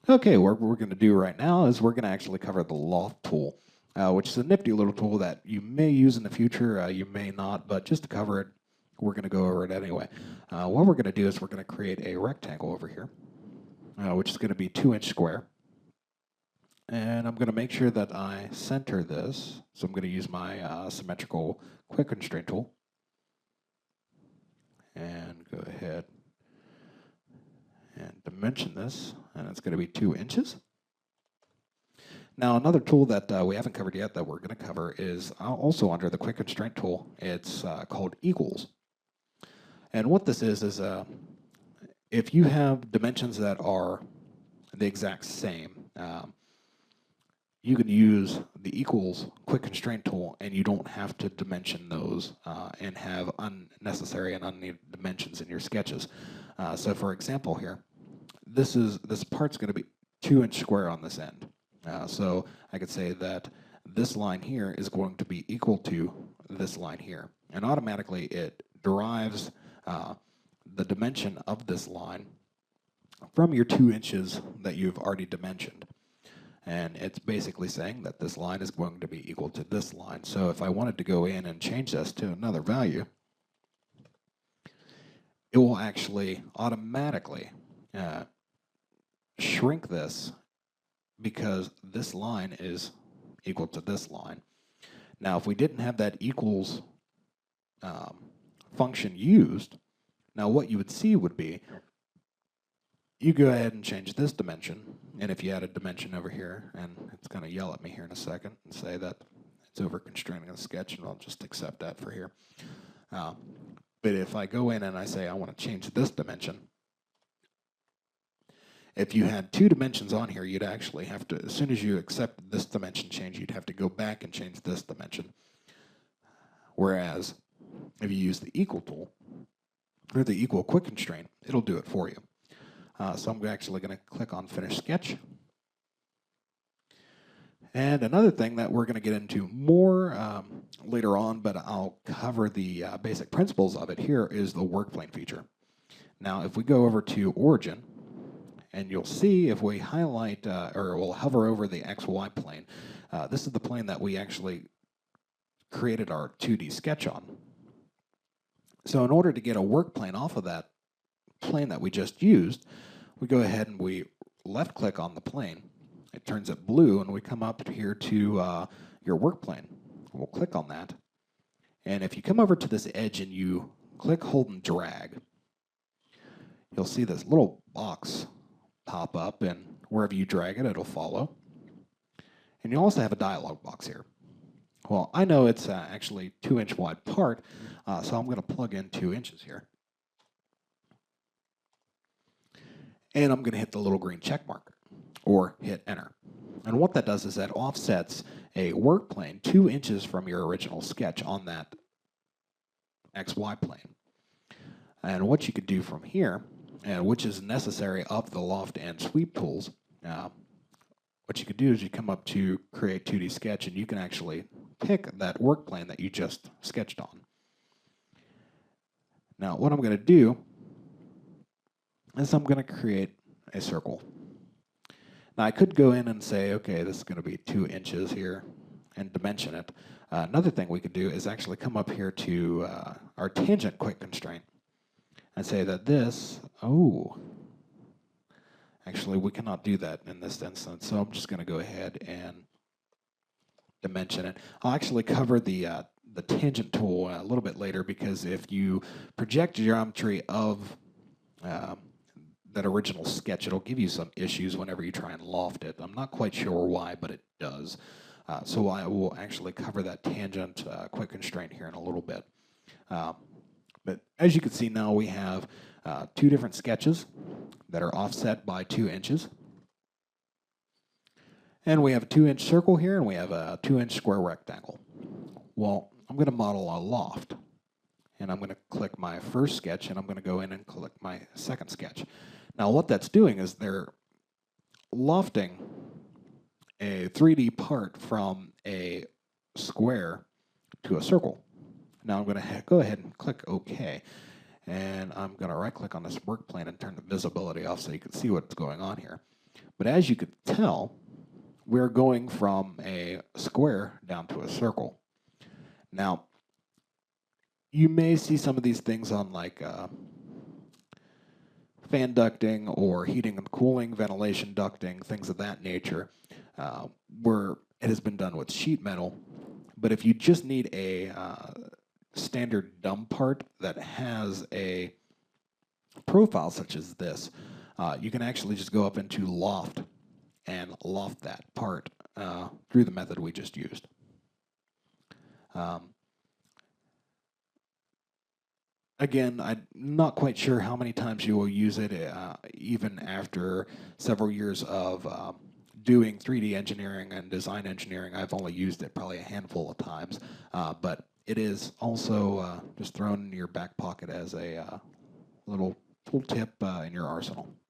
Okay, what we're going to do right now is we're going to actually cover the Loft tool, which is a nifty little tool that you may use in the future, you may not, but just to cover it, we're going to go over it anyway. What we're going to do is we're going to create a rectangle over here, which is going to be 2-inch square. And I'm going to make sure that I center this, so I'm going to use my symmetrical quick constraint tool. And go ahead and dimension this, and it's going to be 2 inches. Now, another tool that we haven't covered yet that we're going to cover is also under the quick constraint tool. It's called equals. And what this is if you have dimensions that are the exact same, you can use the equals quick constraint tool, and you don't have to dimension those and have unnecessary and unneeded dimensions in your sketches. So for example here, this part's going to be 2-inch square on this end. So I could say that this line here is going to be equal to this line here. And automatically it derives the dimension of this line from your 2 inches that you've already dimensioned. And it's basically saying that this line is going to be equal to this line. So if I wanted to go in and change this to another value, it will actually automatically shrink this because this line is equal to this line. Now, if we didn't have that equals function used, now what you would see would be you go ahead and change this dimension, and if you add a dimension over here, and it's going to yell at me here in a second and say that it's over constraining the sketch, and I'll just accept that for here. But if I go in and I say I want to change this dimension, if you had 2 dimensions on here, you'd actually have to, as soon as you accept this dimension change, you'd have to go back and change this dimension. Whereas if you use the equal tool, or the equal quick constraint, it'll do it for you. So I'm actually going to click on Finish Sketch. And another thing that we're going to get into more later on, but I'll cover the basic principles of it here, is the work plane feature. Now, if we go over to Origin, and you'll see if we highlight or we'll hover over the XY plane, this is the plane that we actually created our 2D sketch on. So in order to get a work plane off of that plane that we just used, we go ahead and we left click on the plane. It turns it blue, and we come up here to your work plane. We'll click on that. And if you come over to this edge and you click, hold, and drag, you'll see this little box pop up, and wherever you drag it, it'll follow. And you also have a dialog box here. Well, I know it's actually 2-inch wide part, so I'm going to plug in 2 inches here. And I'm going to hit the little green check mark, or hit enter. And what that does is that offsets a work plane 2 inches from your original sketch on that XY plane. And what you could do from here, and which is necessary of the Loft and Sweep tools, what you could do is you come up to Create 2D Sketch, and you can actually pick that work plane that you just sketched on. Now, what I'm going to do is I'm going to create a circle. Now, I could go in and say, okay, this is going to be 2 inches here and dimension it. Another thing we could do is actually come up here to our tangent quick constraint and say that this, actually we cannot do that in this instance, so I'm just going to go ahead and dimension it. I'll actually cover the tangent tool a little bit later, because if you project geometry of that original sketch, it'll give you some issues whenever you try and loft it. I'm not quite sure why, but it does. So I will actually cover that tangent quick constraint here in a little bit. But as you can see now, we have 2 different sketches that are offset by 2 inches. And we have a 2-inch circle here, and we have a 2-inch square rectangle. Well, I'm going to model a loft. And I'm going to click my first sketch, and I'm going to go in and click my second sketch. Now, what that's doing is they're lofting a 3D part from a square to a circle. Now, I'm going to go ahead and click OK. And I'm going to right-click on this work plane and turn the visibility off so you can see what's going on here. But as you could tell, we're going from a square down to a circle. Now, you may see some of these things on like fan ducting or heating and cooling, ventilation ducting, things of that nature, where it has been done with sheet metal. But if you just need a standard dumb part that has a profile such as this, you can actually just go up into Loft and loft that part through the method we just used. Again, I'm not quite sure how many times you will use it, even after several years of doing 3D engineering and design engineering. I've only used it probably a handful of times, but it is also just thrown in your back pocket as a little tool tip in your arsenal.